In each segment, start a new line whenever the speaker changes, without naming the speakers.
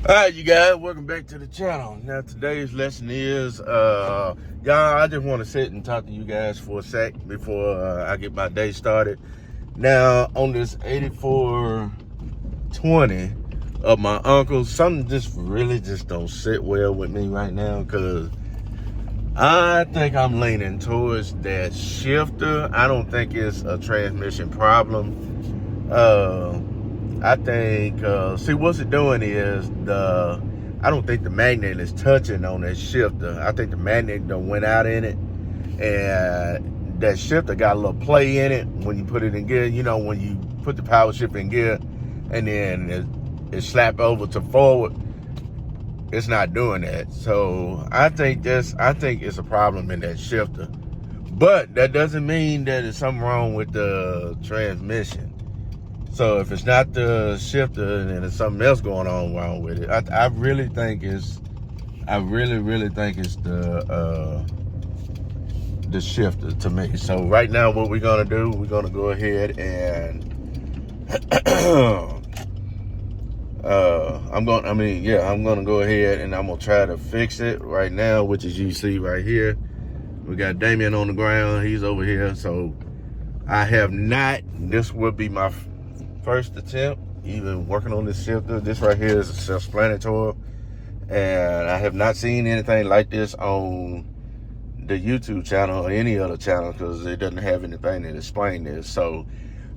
All right, you guys, welcome back to the channel. Now, today's lesson is, y'all, I just want to sit and talk to you guys for a sec before I get my day started. Now, on this 8420 of my uncle's, something just really just don't sit well with me right now, because I think I'm leaning towards that shifter. I don't think it's a transmission problem. I think, see, what's it doing is I don't think the magnet is touching on that shifter. I think the magnet done went out in it, and that shifter got a little play in it when you put it in gear. You know, when you put the power shifter in gear and then it slap over to forward, it's not doing that. So I think it's a problem in that shifter. But that doesn't mean that there's something wrong with the transmission. So if it's not the shifter, then there's something else going on wrong with it. I really think it's the shifter to me. So right now, what we're gonna do, we're gonna go ahead and I'm gonna go ahead and I'm gonna try to fix it right now, which is you see right here. We got Damien on the ground. He's over here. So I have not. This would be my first attempt even working on this shifter. This right here is a self-explanatory, and I have not seen anything like this on the YouTube channel or any other channel, because it doesn't have anything that explain this. So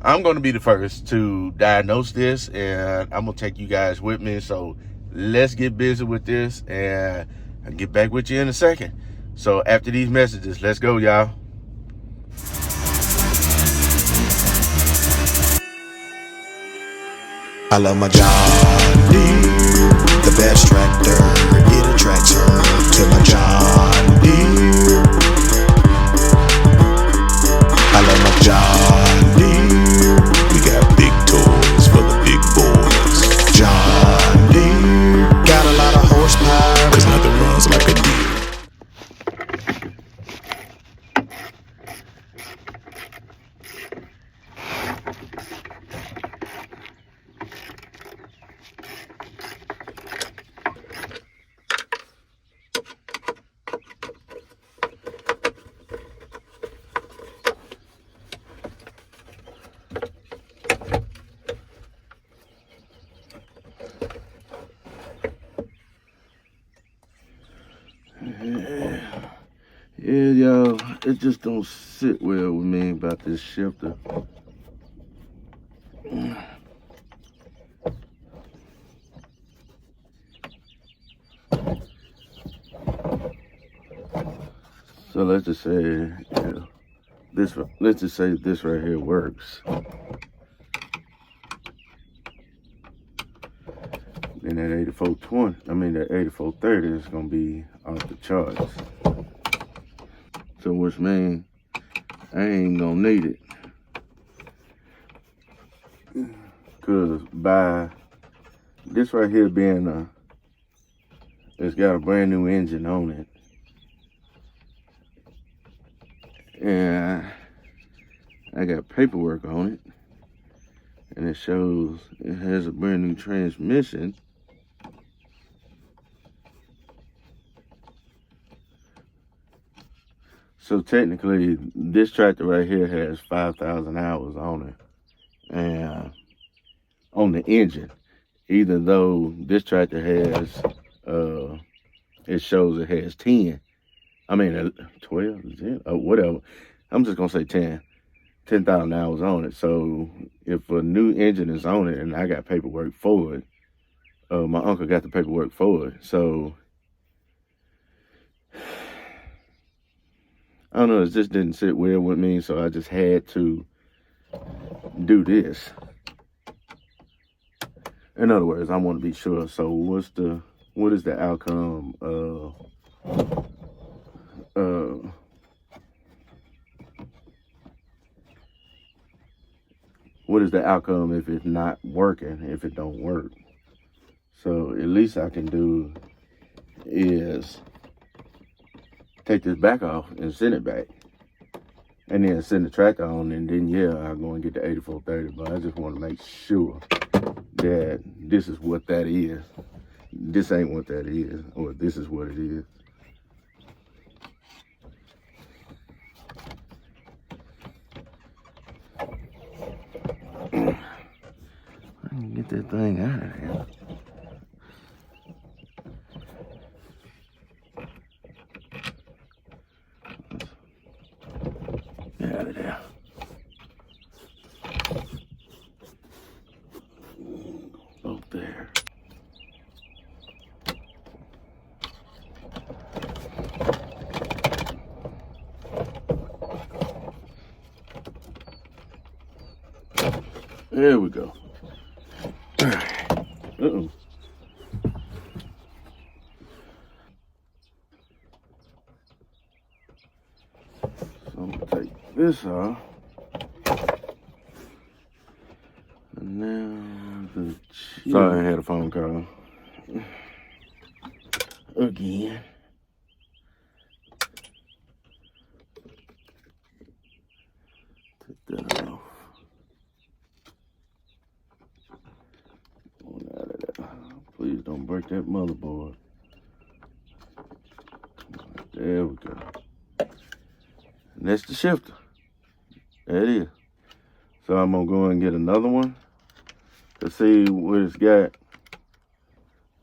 I'm going to be the first to diagnose this, and I'm going to take you guys with me. So let's get busy with this, and I'll get back with you in a second. So after these messages, let's go, y'all.
I love my John Deere, the best tractor. It attracts her to my John Deere. I love my John Deere. We got big toys for the big boys. John Deere got a lot of horsepower, 'cause nothing runs like a deer.
Yeah, y'all, it just don't sit well with me about this shifter. So let's just say, let's just say this right here works. Then that 8430 is gonna be off the charts. So which means I ain't gonna need it. 'Cause by this right here being it's got a brand new engine on it. And I got paperwork on it. And it shows it has a brand new transmission. So technically, this tractor right here has 5,000 hours on it, and on the engine. Even though this tractor has, it shows it has 10. I mean, 12, 10, whatever. I'm just gonna say 10,000 hours on it. So if a new engine is on it, and I got paperwork for it, my uncle got the paperwork for it. So I don't know, it just didn't sit well with me, so I just had to do this. In other words, I want to be sure. So what is the outcome what is the outcome if it's not working, if it don't work? So at least I can do is take this back off and send it back, and then send the tractor on, and then yeah, I'll go and get the 8430. But I just want to make sure that this is what that is. This ain't what that is, or this is what it is. I can get that thing out of there. Get out of there. Up there. There we go. Uh-oh. So I'm gonna take this off. And now the chip. Sorry, I had a phone call. Again. Take that off. Please don't break that motherboard. There we go. And that's the shifter. There it is. So I'm gonna go and get another one to see what it's got.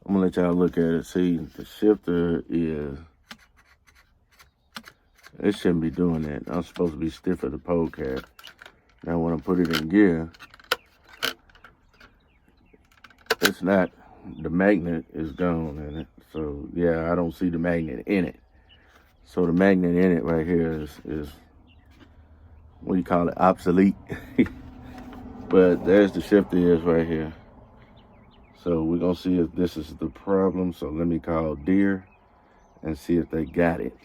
I'm gonna let y'all look at it. See, the shifter is, it shouldn't be doing that. I'm supposed to be stiff at the pole cap. Now when I put it in gear, it's not. The magnet is gone in it. So yeah, I don't see the magnet in it. So the magnet in it right here is what do you call it, obsolete. But there's the shifter is right here. So we're gonna see if this is the problem. So let me call Deere and see if they got it.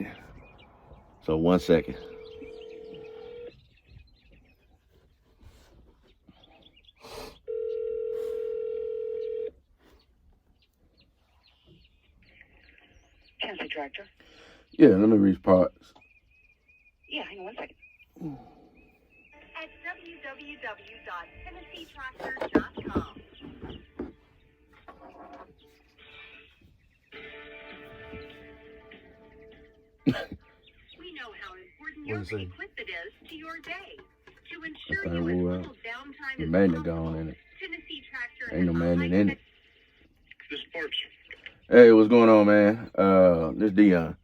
So 1 second.
Tennessee Tractor.
Yeah, let me reach parts.
Yeah, hang on 1 second.
At www.tennesseetractor.com. We know how important your equipment is to your day. To ensure you have little downtime
The
as
magnet
possible,
gone in it.
Tennessee Tractor
Ain't no
has
magnet
online
in it.
This parts.
Hey, what's going on, man? This Dion.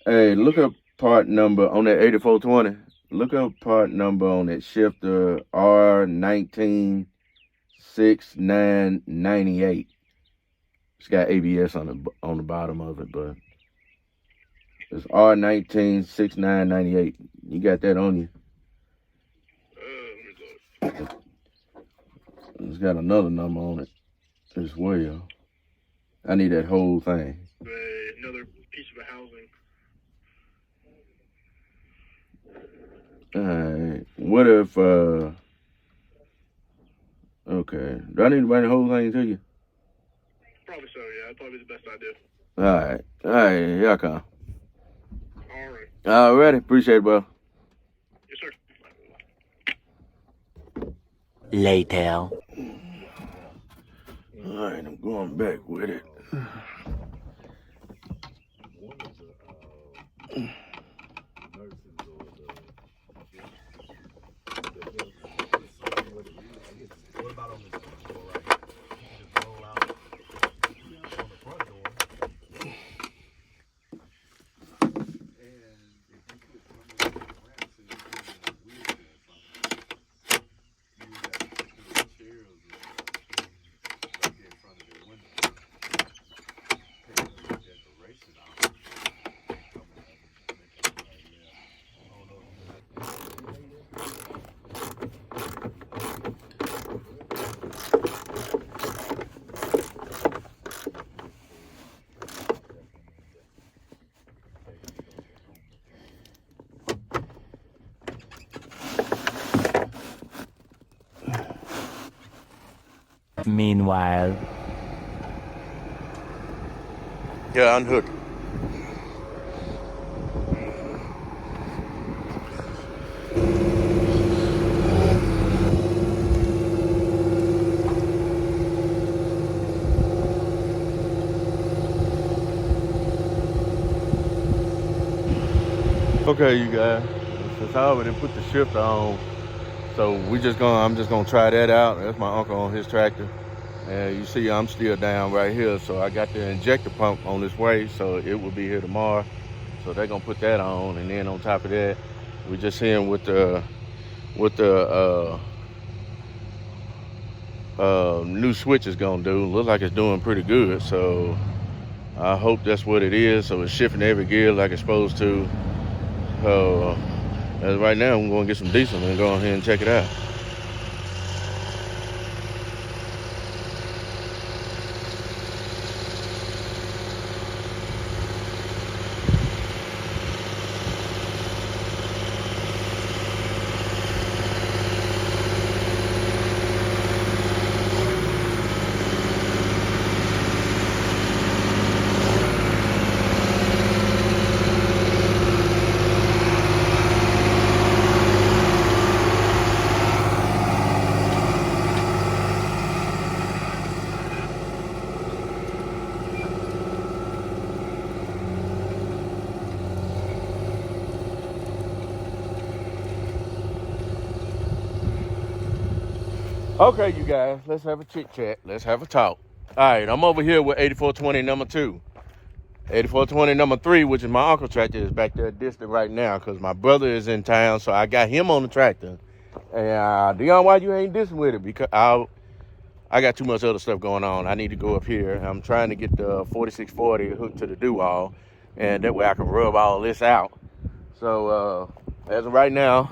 Hey, look up part number on that 8420. Look up part number on that shifter R196998. It's got ABS on the bottom of it, but it's R196998. You got that on you?
Let me look.
It's got another number on it as well. I need that whole thing.
Another piece of a housing.
Alright. What if okay. Do I need to bring the whole thing to you?
Probably so, yeah. That'd probably be the best idea.
Alright. Alright, here I come.
Alright.
Alrighty, appreciate it, bro.
Yes, sir.
Later.
Alright, I'm going back with it.
Meanwhile.
Yeah, unhook. Okay, you guys, since I already put the shifter on, so I'm just gonna try that out. That's my uncle on his tractor. And you see I'm still down right here, so I got the injector pump on this way, so it will be here tomorrow. So they're gonna put that on, and then on top of that, we're just seeing what the new switch is gonna do. Looks like it's doing pretty good, so I hope that's what it is. So it's shifting every gear like it's supposed to. As right now, I'm gonna get some diesel and go ahead and check it out. Okay, you guys, let's have a chit chat. Let's have a talk. All right, I'm over here with 8420 number 2. 8420 number 3, which is my uncle tractor, is back there distant right now because my brother is in town, so I got him on the tractor. And Dion, why you ain't distant with it? Because I got too much other stuff going on. I need to go up here. I'm trying to get the 4640 hooked to the do-all, and that way I can rub all this out. So as of right now,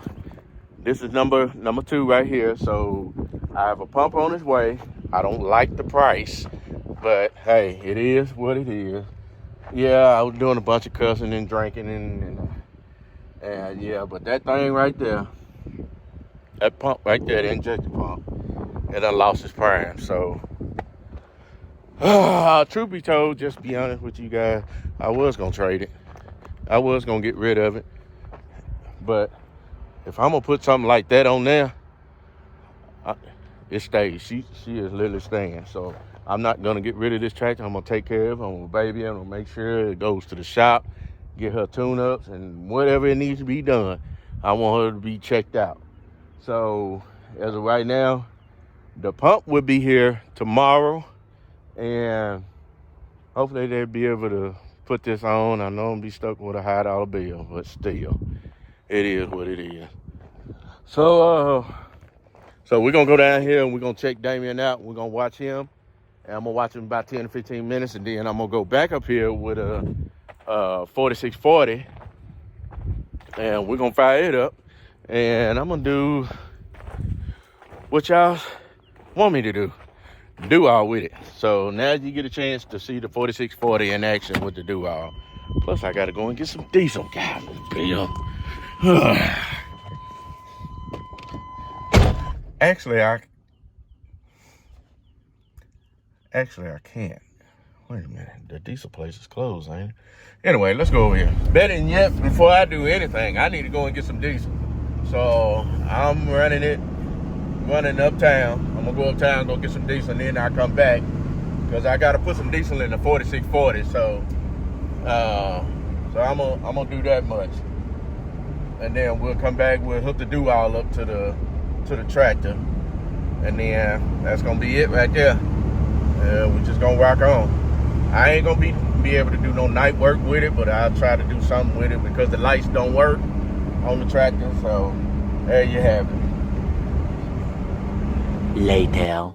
this is number 2 right here. So I have a pump on its way. I don't like the price, but hey, it is what it is. Yeah, I was doing a bunch of cussing and drinking and yeah, but that thing right there, that pump right there, the injector pump, it done lost its prime. So, truth be told, just to be honest with you guys, I was gonna trade it. I was gonna get rid of it, but if I'm gonna put something like that on there, it stays. She is literally staying. So I'm not gonna get rid of this tractor. I'm gonna take care of it. I'm gonna baby it. I'm gonna make sure it goes to the shop, get her tune-ups and whatever it needs to be done. I want her to be checked out. So as of right now, the pump will be here tomorrow, and hopefully they'll be able to put this on. I know I'm gonna be stuck with a $100 bill, but still, it is what it is. So we're gonna go down here and we're gonna check Damien out. We're gonna watch him, and I'm gonna watch him about 10 to 15 minutes, and then I'm gonna go back up here with a 4640, and we're gonna fire it up, and I'm gonna do what y'all want me to do all with it. So now you get a chance to see the 4640 in action with the do-all. Plus I gotta go and get some diesel. God, Bill. Actually, I can't. Wait a minute. The diesel place is closed, ain't it? Anyway, let's go over here. Better than yet, before I do anything, I need to go and get some diesel. So I'm running uptown. I'm gonna go uptown, go get some diesel, and then I'll come back because I gotta put some diesel in the 4640. So I'm gonna do that much, and then we'll come back. We'll hook the do-all up to the tractor, and then that's gonna be it right there. We're just gonna rock on. I ain't gonna be able to do no night work with it, but I'll try to do something with it because the lights don't work on the tractor. So there you have it.
Later.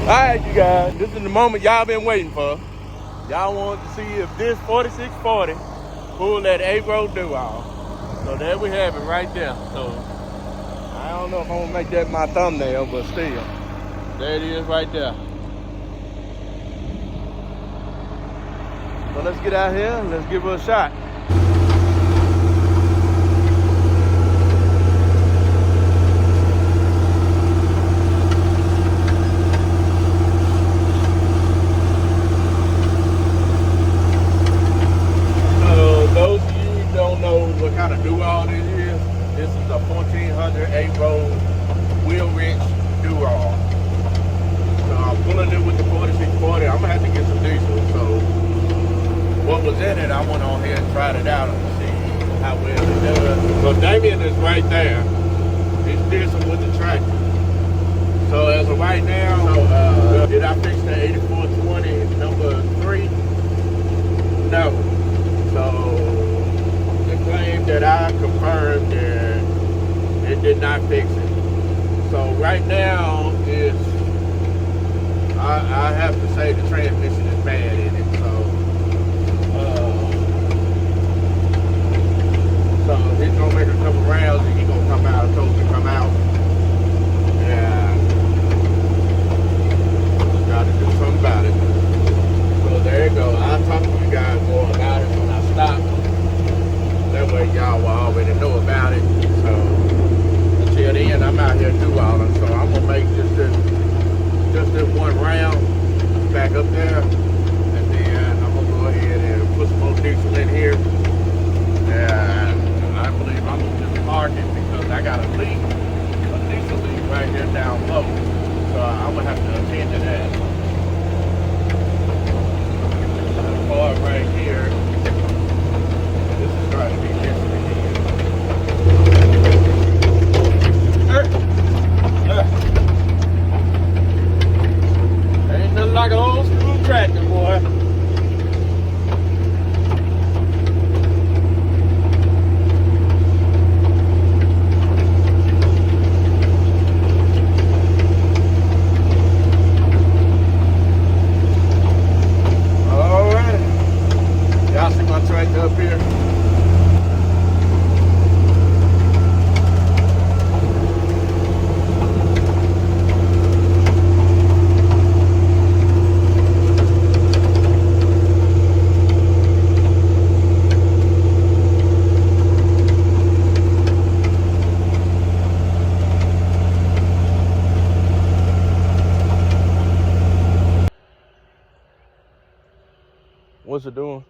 All right, you guys, this is the moment y'all been waiting for. Y'all wanted to see if this 4640 pulled that 8-row do-all. So there we have it right there. So I don't know if I'm gonna make that my thumbnail, but still, there it is right there. So let's get out here and let's give her a shot. Those of you who don't know what kind of do-all this is a 1400 8-row wheel wrench do-all. So I'm pulling it with the 4640. I'm gonna have to get some diesel. So what was in it, I went on here and tried it out and see how well it does. So Damien is right there. He's diesel with the tractor. So as of right now, did I fix the 8420 number 3? No. So the claim that I confirmed that it did not fix it. So right now is I have to say the transmission is bad in it. So he's gonna make a couple rounds and he's gonna come out. I told him to come out. And gotta do something about it. So there you go. I'll talk to you guys more about it when I stop. That way y'all will already know about it. So until then, I'm out here do-alling. So I'm gonna make just this one round back up there, and then I'm gonna go ahead and put some more diesel in here. And I believe I'm gonna just park it because I got a diesel leak right here down low. So I'm gonna have to attend to that. The part right here, this is trying to be different Ain't nothing like an old school tractor, boy. Y'all see my tractor up here? What's it doing?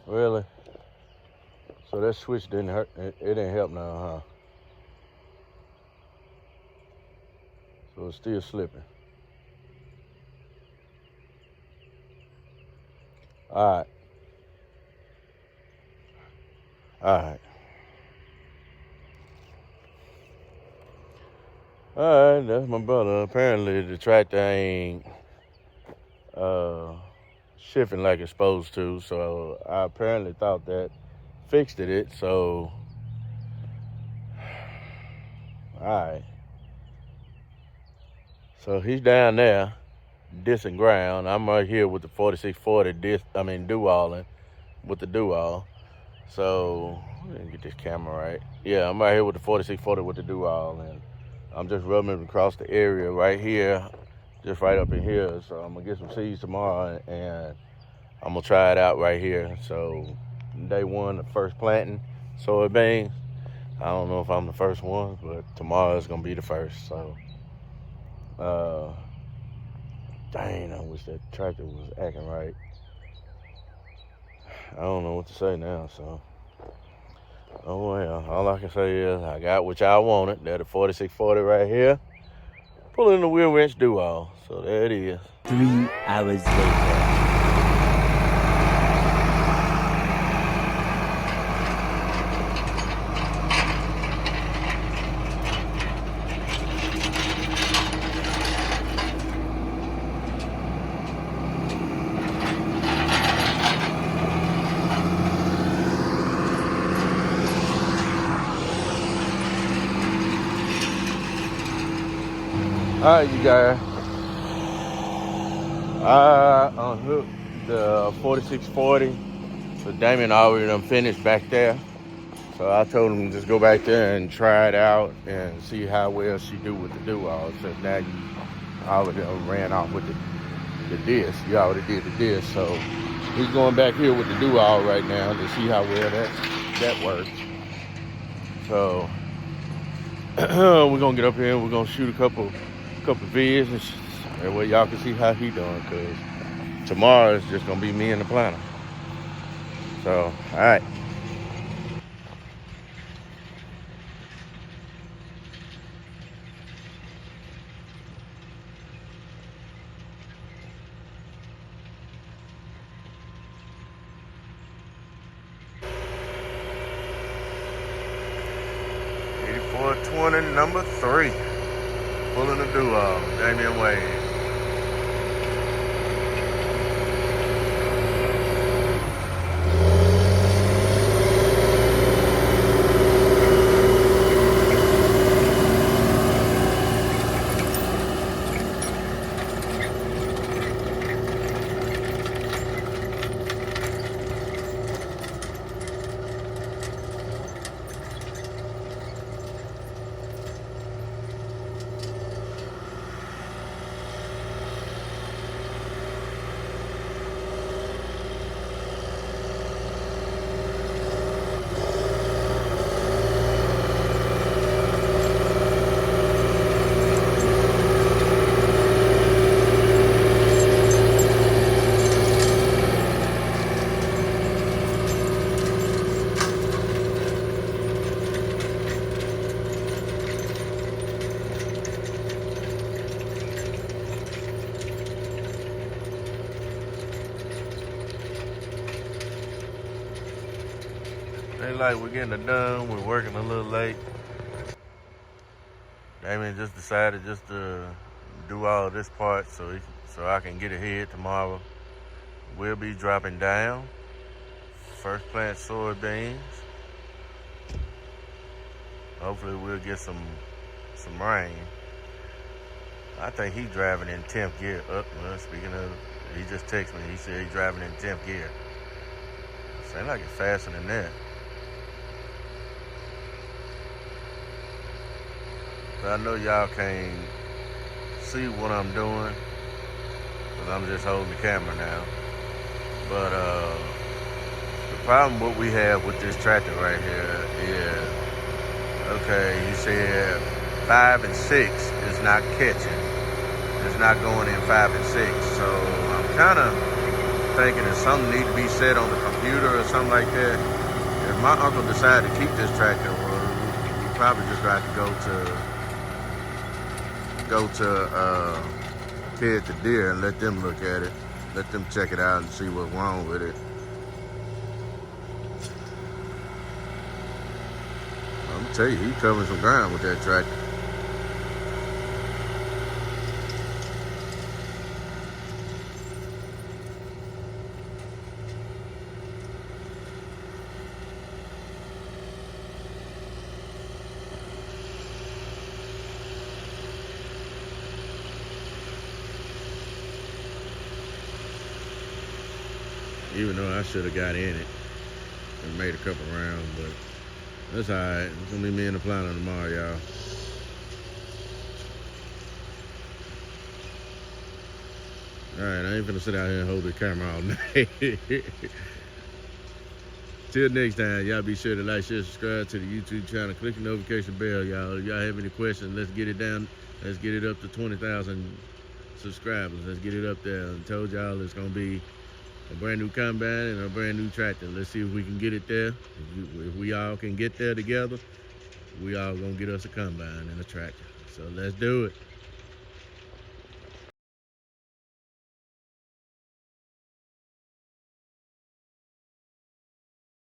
Really? So that switch didn't hurt. It didn't help now, huh? So it's still slipping. All right. All right. All right, that's my brother. Apparently the tractor ain't shifting like it's supposed to, so I apparently thought that fixed it. So all right. So he's down there dissing ground. I'm right here with the 4640 do-alling with the do-all. So let me get this camera right. Yeah, I'm right here with the 4640 with the do-all, and I'm just rubbing it across the area right here, just right up in here. So I'm gonna get some seeds tomorrow and I'm gonna try it out right here. So day one, the first planting soybeans. I don't know if I'm the first one, but tomorrow is gonna be the first. So dang, I wish that tractor was acting right. I don't know what to say now, so oh well. All I can say is I got what y'all wanted. There's the 4640 right here. Pulling the wheel wrench do-all. So there it is.
3 hours later.
Alright, you guys. I unhooked the 4640. So Damien already done finished back there. So I told him just go back there and try it out and see how well she do with the do-all. So now you already ran off with the disc. You already did the disc. So he's going back here with the do-all right now to see how well that works. So we're gonna get up here and we're gonna shoot a couple vids and that way y'all can see how he doing, cause tomorrow it's just gonna be me and the planner. So all right. .20 number 3, pulling the do-all, Damien Wade. They like we're getting it done. We're working a little late. Damien just decided just to do all this part so I can get ahead tomorrow. We'll be dropping down. First plant soybeans. Hopefully we'll get some rain. I think he's driving in 10th gear. Speaking of, he just texted me. He said he's driving in 10th gear. Seems like it's faster than that. But I know y'all can't see what I'm doing because I'm just holding the camera now. But the problem what we have with this tractor right here is, okay, he said 5 and 6 is not catching. It's not going in 5 and 6. So I'm kind of thinking that something needs to be set on the computer or something like that. If my uncle decided to keep this tractor, well, we probably just got to go to John Deere and let them look at it, let them check it out and see what's wrong with it. I'm gonna tell you, he's covering some ground with that tractor. Even though I should have got in it and made a couple rounds, but that's all right. It's gonna be me and the planner tomorrow, y'all. All right, I ain't finna sit out here and hold the camera all night. Till next time, y'all be sure to like, share, subscribe to the YouTube channel. Click the notification bell, y'all. If y'all have any questions, let's get it down. Let's get it up to 20,000 subscribers. Let's get it up there. I told y'all it's gonna be a brand new combine and a brand new tractor. Let's see if we can get it there. If we all can get there together, we all gonna get us a combine and a tractor. So let's do it.